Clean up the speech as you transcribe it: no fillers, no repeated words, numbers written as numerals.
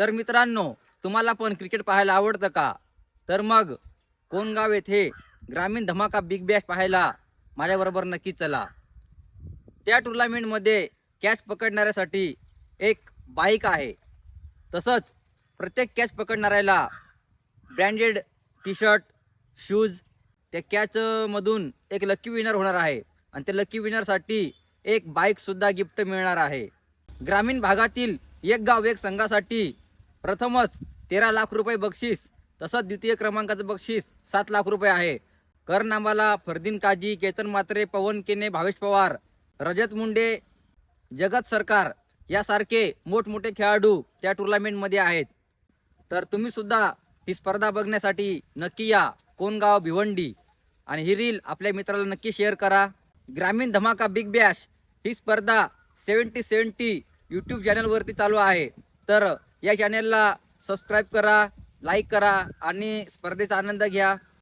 तर मित्रांनो, तुम्हाला पण क्रिकेट पाहायला आवडतं का? तर मग कोणगाव येथे ग्रामीण धमाका बिग बॅश पाहायला माझ्याबरोबर नक्की चला. त्या टुर्नामेंटमध्ये कॅच पकडणाऱ्यासाठी एक बाईक आहे. तसंच प्रत्येक कॅच पकडणाऱ्याला ब्रँडेड टी शर्ट, शूज, त्या कॅच मधून एक लकी विनर होणार आहे आणि त्या लकी विनरसाठी एक बाईकसुद्धा गिफ्ट मिळणार आहे. ग्रामीण भागातील एक गाव एक संघासाठी प्रथमच 13 लाख रुपये बक्षीस, तसंच द्वितीय क्रमांकाचं बक्षीस 7 लाख रुपये आहे. कर नांबाला फरदीन काजी, केतन मात्रे, पवन केने, भावेश पवार, रजत मुंडे, जगत सरकार यासारखे मोठमोठे खेळाडू त्या टुर्नामेंटमध्ये आहेत. तर तुम्ही सुद्धा ही स्पर्धा बघण्यासाठी नक्की या कोणगाव भिवंडी आणि ही रील आपल्या मित्राला नक्की शेअर करा. ग्रामीण धमाका बिग बॅश ही स्पर्धा 70-70 यूट्यूब चॅनलवरती चालू आहे. तर या चॅनलला सबस्क्राईब करा, लाईक करा आणि स्पर्धेचा आनंद घ्या.